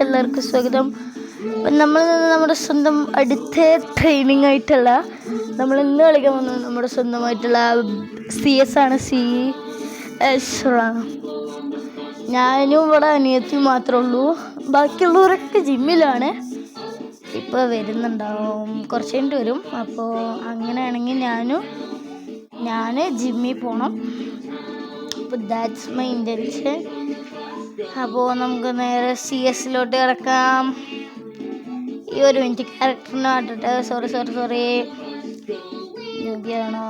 എല്ലാവർക്കും സ്വാഗതം. നമ്മൾ നമ്മുടെ സ്വന്തം അടുത്ത ട്രെയിനിങ് ആയിട്ടുള്ള നമ്മൾ ഇന്ന് കളിക്കാൻ പോകുന്നത് നമ്മുടെ സ്വന്തമായിട്ടുള്ള CS ആണ്. CS. ഞാനും ഇവിടെ അനിയത്തിയും മാത്രമേ ഉള്ളൂ. ബാക്കിയുള്ളവരൊക്കെ ജിമ്മിലാണ്. ഇപ്പോൾ വരുന്നുണ്ടാവും, കുറച്ച് കഴിഞ്ഞിട്ട് വരും. അപ്പോൾ അങ്ങനെയാണെങ്കിൽ ഞാൻ ജിമ്മിൽ പോകണം. അപ്പോൾ ദാറ്റ്സ് മൈ ഇൻറ്റൻഷൻ. അപ്പോൾ നമുക്ക് നേരെ CS കിടക്കാം. ഈ ഒരു മിനിറ്റ് ക്യാരക്ടറിനെ കണ്ടിട്ട് സോറി നോക്കിയാണോ?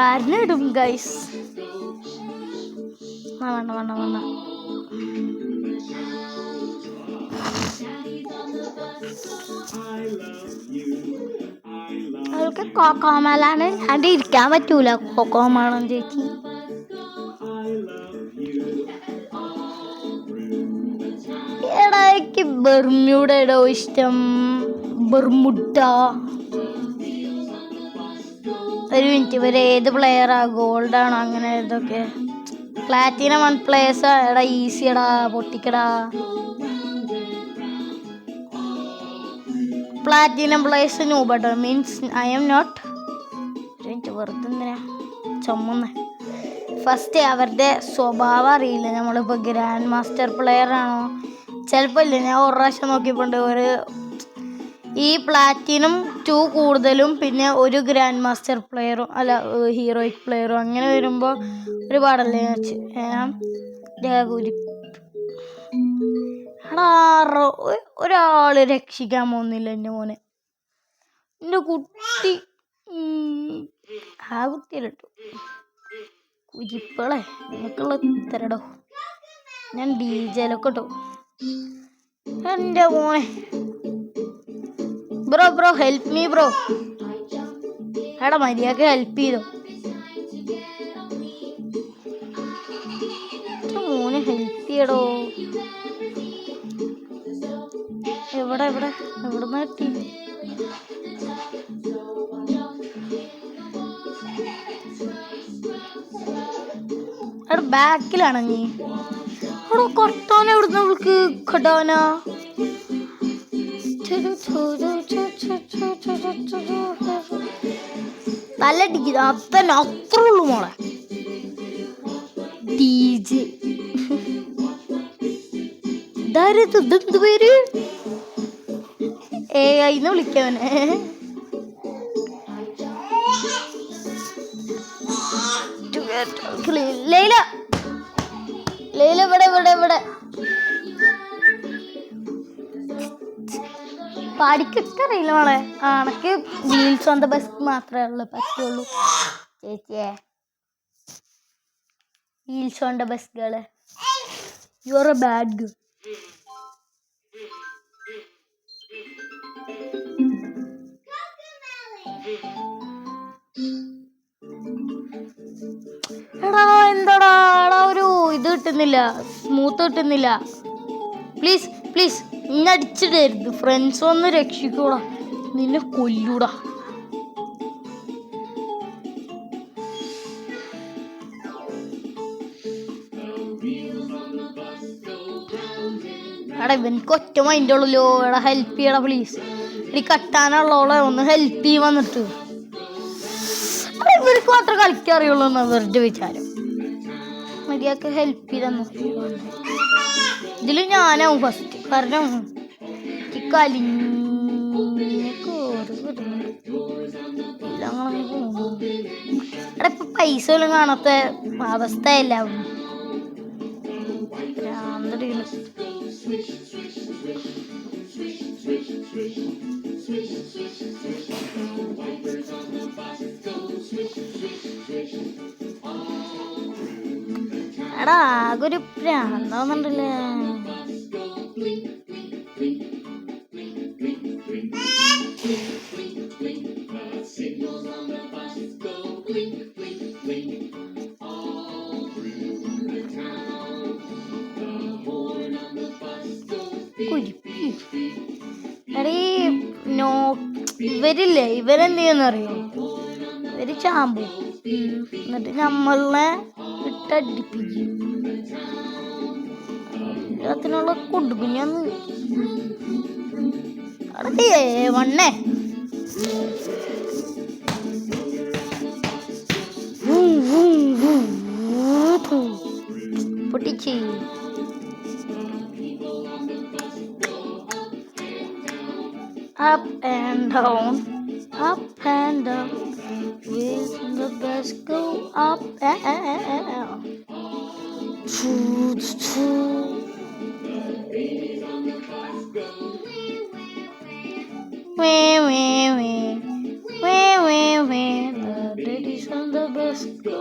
ആരിനിടും ഗൈസ്? വേണ്ട അവൾക്ക് കോക്കോമലാണ്. അത് ഇരിക്കാൻ പറ്റൂല. കോക്കോമാളം ചേച്ചി. എടാ എനിക്ക് ബെർമ്യൂഡ ഇഷ്ടം. ബെർമുഡ. ഒരു മിനിറ്റ്, ഇവര് ഏത് പ്ലെയറാ? ഗോൾഡാണോ? അങ്ങനെ ഇതൊക്കെ പ്ലാറ്റിനം 1 പ്ലേയേഴ്സാ. എടാ ഈസിയടാ, പൊട്ടിക്കടാ. പ്ലാറ്റിനം പ്ലേയേഴ്സ് നോബട്ടോ മീൻസ് ഐ എം നോട്ട്. വെറുതെ എന്തിനാ ചുമന്ന്? ഫസ്റ്റ് അവരുടെ സ്വഭാവം അറിയില്ല. നമ്മളിപ്പോൾ ഗ്രാൻഡ് മാസ്റ്റർ പ്ലെയർ ആണോ ചിലപ്പോൾ ഇല്ല. ഞാൻ ഒരു പ്രാവശ്യം നോക്കിയപ്പോണ്ട് ഈ പ്ലാറ്റിനം 2 കൂടുതലും പിന്നെ ഒരു ഗ്രാൻഡ് മാസ്റ്റർ പ്ലെയറും അല്ല ഹീറോയിക് പ്ലെയറും അങ്ങനെ വരുമ്പോൾ ഒരുപാടല്ലേ ഒരാള് രക്ഷിക്കാൻ പോകുന്നില്ല എൻ്റെ മോനെ. എൻ്റെ കുട്ടി ആ കുട്ടിയല്ലോ കുരിപ്പളെ നിനക്കുള്ള തരടോ. ഞാൻ DJയിലൊക്കെ ഇട്ടോ എൻ്റെ മോനെ. Bro help me bro. എടാ മര്യാദക്ക് ഹെൽപ്പ് ചെയ്തോ മോനെ. ഹെൽപ്പ് ചെയ്യടോ. എവിടുന്ന് കിട്ടി? അവിടെ ബാക്കിലാണ് നീ. അവിടെ കൊട്ടാന എവിടുന്ന് അവൾക്ക് ഘടാന? നല്ല ടിക്കുന്നത് അത്തന്നെ അത്ര ഉള്ളു മോളെ. DJ ഇതെന്ത് പേര്? AI വിളിക്കാവനെ. ലൈല ഇവിടെ പാടിക്കൊക്കെ അറിയില്ല മോളെ. ആണക്ക് വീൽസ് ഓൺ ദ ബസ് മാത്രമേ പറ്റുള്ളൂ ചേച്ചിയെ. Wheels on the bus girl, you are A bad girl. എടാ എന്താടാ ഒരു ഇത് കിട്ടുന്നില്ല, സ്മൂത്ത് കിട്ടുന്നില്ല. പ്ലീസ് ഇന്നെ അടിച്ചിടരുത്. ഫ്രണ്ട്സ് ഒന്ന് രക്ഷിക്കൂടാ, നിന്നെ കൊല്ലൂടാ. എടാ ഇവനക്ക് ഒറ്റ മൈൻഡ് ഉള്ളല്ലോ. എടാ ഹെൽപ്പ് ചെയ്യടാ പ്ലീസ്. ഇനി കട്ടാനുള്ളവളെ ഒന്ന് ഹെൽപ്പ് ചെയ്യാൻ വന്നിട്ട് ഇവർക്ക് മാത്രം കളിക്കാൻ അറിയുള്ളൂ എന്നാ വെറുതെ വിചാരം. മര്യാദക്ക് ഹെൽപ്പ് ചെയ്തെന്നു. ഇതില് ഞാനാവും ഫസ്റ്റ്. കാരണം എടാ ഇപ്പൊ പൈസ പോലും കാണാത്ത അവസ്ഥയല്ല. എടാ ആകൊരു പ്രാന്താവുന്നുണ്ടല്ലേ. Ui, എടീ നോ ഇവരില്ലേ ഇവരെന്ത് ചെയ്യുന്നറിയോ? ഇവര് ചാമ്പു എന്നിട്ട് നമ്മളെ ഇട്ടടിപ്പിക്കും. എല്ലാത്തിനുള്ള കൊടുക്കും ഞാൻ. അവിടെ വണ്ണേ പൊട്ടിച്ച് up and down, with the best go up and down. The ladies on the bus go.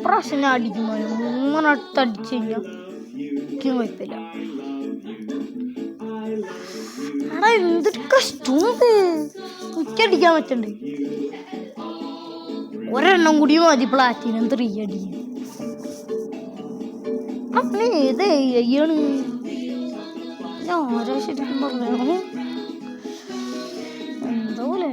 പ്രാവശ്യം അടിക്കുമോ? 3 അടുത്തടിച്ചു കഴിഞ്ഞാൽ എനിക്കും കുഴപ്പമില്ല. എടാ എന്തൊരു കഷ്ടമുണ്ട്, എനിക്കടിക്കാൻ പറ്റണ്ട്. ഒരെണ്ണം കൂടി മതി പ്ലാറ്റിനം 3 അടി. അപ്പളേ ഏത് അയ്യാണ് ഞാൻ ആരാ ശരിക്കും പറഞ്ഞു എന്തോലെ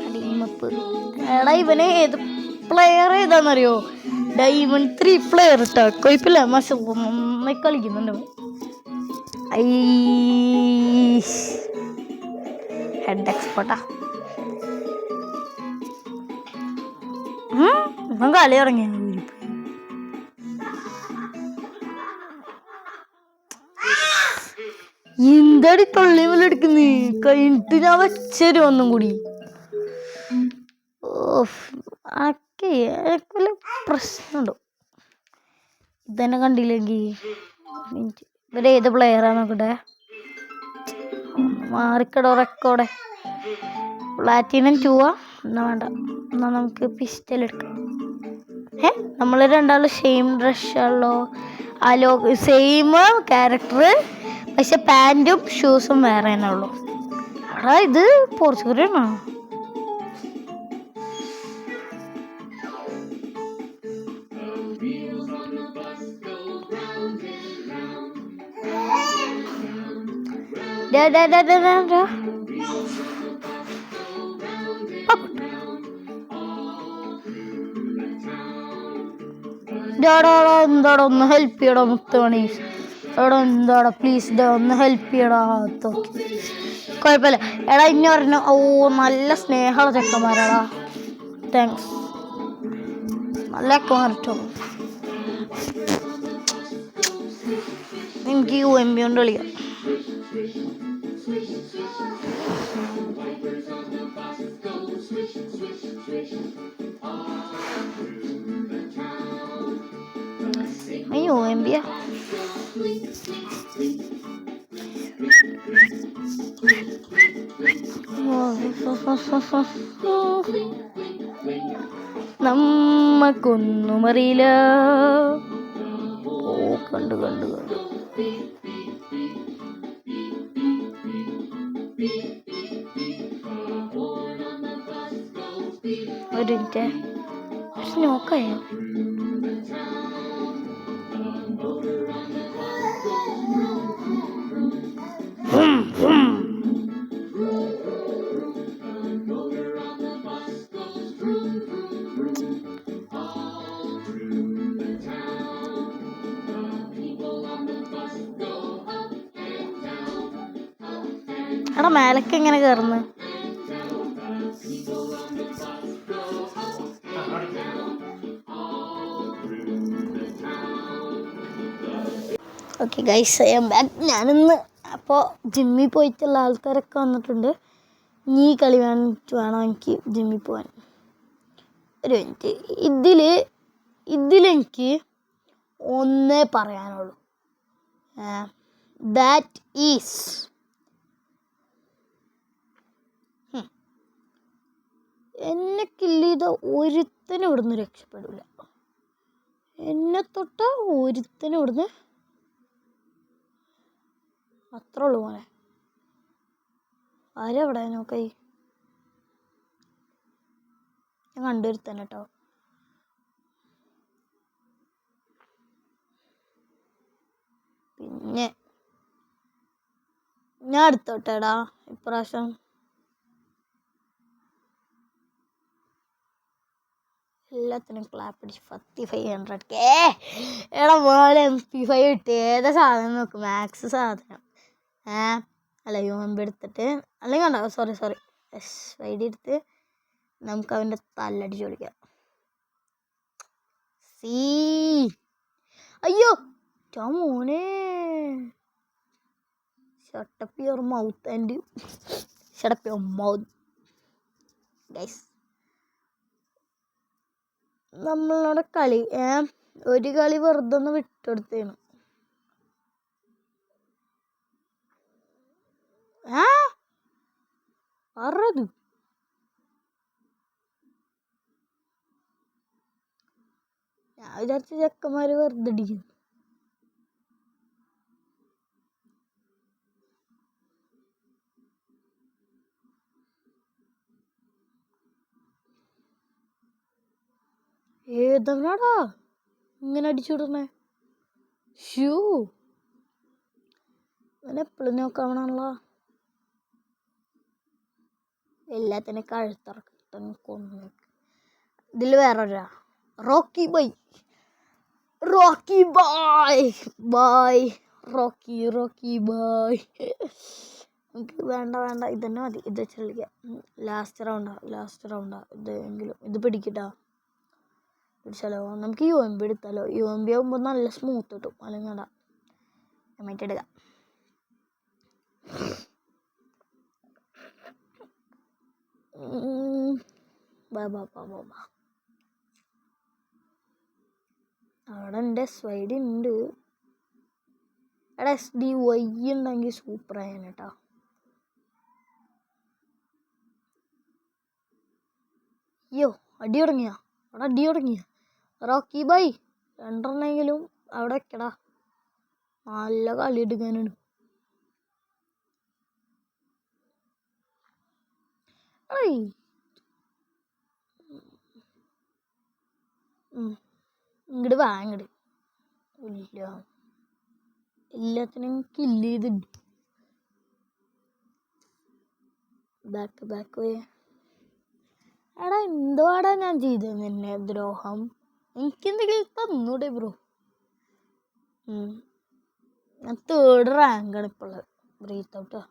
അടിമപ്പ്. എടാ ഇവനെ ഏത് പ്ലെയർ ഏതാന്നറിയോ? ഡയമണ്ട് 3 പ്ലെയർ ഇട്ടാ കുഴപ്പമില്ല. മസ നന്നായി കളിക്കുന്നുണ്ട്. ഹെഡ് എക്സ്പെർട്ടാ. ഇപ്പം കളി ഇറങ്ങിയ എന്താടി തൊള്ളി പോലെ എടുക്കുന്നേ? കഴിഞ്ഞിട്ട് ഞാൻ വെച്ചൊരു ഒന്നും കൂടി. വല്ല പ്രശ്നമുണ്ടോ? ഇതന്നെ കണ്ടില്ലെങ്കിൽ ഇവരേത് പ്ലെയറാ നോക്കട്ടെ. മാറിക്കടോ റെക്കോർഡ്. പ്ലാറ്റിനം 2 എന്നാ വേണ്ട, എന്നാ നമുക്ക് പിസ്റ്റൽ എടുക്കാം. നമ്മൾ രണ്ടാളും സെയിം ഡ്രസ്സാണല്ലോ. സെയിം ക്യാരക്ടർ, പക്ഷെ പാൻറ്റും ഷൂസും വേറെ തന്നെ ഉള്ളു. എടാ ഇത് പോർച്ചുഗലാണോ? എന്താടാ ഒന്ന് ഹെൽപ്പ് ചെയ്യടാ മുത്തുമണി. എടാ എന്താടാ പ്ലീസ് ഒന്ന് ഹെൽപ്പ് ചെയ്യടാ. കുഴപ്പമില്ല. എടാ ഇനി പറഞ്ഞു. നല്ല സ്നേഹമുള്ള ചെക്കന്മാരാടാ. താങ്ക്സ്. നല്ല ചെക്കന്മാരിട്ടോ. എനിക്ക് UMP കൊണ്ട് കളിക്കാം. UMP നമ്മക്കൊന്നും അറിയില്ല. കണ്ടു ഒരു മിനിറ്റ് നോക്കായോ? എടാ മേലക്ക് എങ്ങനെ കയറുന്നു? Okay guys, I am back. ഞാനിന്ന് അപ്പോൾ ജിമ്മിൽ പോയിട്ടുള്ള ആൾക്കാരൊക്കെ വന്നിട്ടുണ്ട്. നീ കളി വേണം എനിക്ക് ജിമ്മിൽ പോകാൻ. ഒരു മിനിറ്റ്. ഇതിലെനിക്ക് ഒന്നേ പറയാനുള്ളൂ. ദാറ്റ് ഈസ് എന്നെ കില്ല് ചെയ്ത ഒരുത്തനും ഇവിടുന്ന് രക്ഷപ്പെടില്ല. എന്നെ തൊട്ട ഒരുത്തനും ഇവിടുന്ന് അത്രേ ഉള്ളൂ മോനെ. ആരെവിടെ നോക്കായി? ഞാൻ കണ്ടുവരുത്തന്നെ കേട്ടോ. പിന്നെ ഞാൻ എടുത്തോട്ടേടാ ഇപ്രാവശ്യം. എല്ലാത്തിനും ക്ലാപ്പ് അടിച്ച് 4500K. എടാ പോലെ MP5 ഇട്ട് ഏതാ സാധനം നോക്കും? മാക്സ് സാധനം. അല്ല UMB എടുത്തിട്ട് അല്ലെങ്കിൽ കണ്ടോ, സോറി SYD എടുത്ത് നമുക്ക് അവൻ്റെ തല്ലടിച്ച് വിളിക്കാം. അയ്യോ മോനെ, shut up your mouth and shut up your mouth guys. നമ്മളോടെ കളി ഒരു കളി വെറുതെ ഒന്ന് വിട്ടെടുത്തേണ്. അറത് ഞാൻ വിചാരിച്ച ചെക്കന്മാര് വെറുതെ അടിക്കുന്നു. ഏതവനാടാ ഇങ്ങനെ അടിച്ചുവിടണേ? ഷൂ അവനെപ്പോഴും നോക്കാവണല്ലോ. എല്ലാത്തിനും കഴുത്തിറക്കിട്ടും കൊന്നു. ഇതിൽ വേറൊരാ റോക്കി ബൈ റോക്കി ബായ് നമുക്ക് വേണ്ട ഇതന്നെ മതി. ഇത് വെച്ച് കളിക്കാം. ലാസ്റ്റ് റൗണ്ടാ ഇതെങ്കിലും. ഇത് പിടിക്കട്ടാ, പിടിച്ചാലോ? നമുക്ക് UMB എടുത്താലോ? UMB ആകുമ്പോൾ നല്ല സ്മൂത്ത് കിട്ടും. അല്ലെങ്കിൽ വേണ്ട, മറ്റേ എടുക്കാം. അവിടെ എൻ്റെ SYD ഉണ്ട്. എടാ SDY ഉണ്ടെങ്കിൽ സൂപ്പറായാണ് കേട്ടോ. അയ്യോ അടി തുടങ്ങിയ റോക്കി ബൈ. രണ്ടെണ്ണെങ്കിലും അവിടെ വെക്കടാ, നല്ല കളി എടുക്കാനാണ്. ഇങ്ങോട്ട് വാങ്ങട്. ഇല്ല, എല്ലാത്തിനും കില്ല് ചെയ്തിട്ട് ബാക്ക് പോയ. എടാ എന്തുവാടാ ഞാൻ ചെയ്തത് നിന്നെ ദ്രോഹം? എനിക്കെന്തെങ്കിലും തന്നൂടെ ബ്രോ? ഞാൻ 3rd റാങ്കാണ് ഇപ്പോൾ ഉള്ളത്. ബ്രേക്ക് ഔട്ട്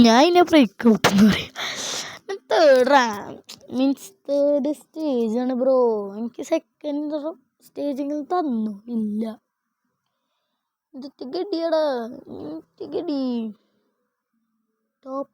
ഞാൻ ഇതിനെ ബ്രേക്ക് ഔട്ട് എന്ന് പറയും. 3rd റാങ്ക് മീൻസ് 3rd സ്റ്റേജാണ് ബ്രോ. എനിക്ക് 2nd സ്റ്റേജെങ്കിലും തന്നു ഇല്ല. ഇത് ഗഡിയടാ, ടോപ്പ്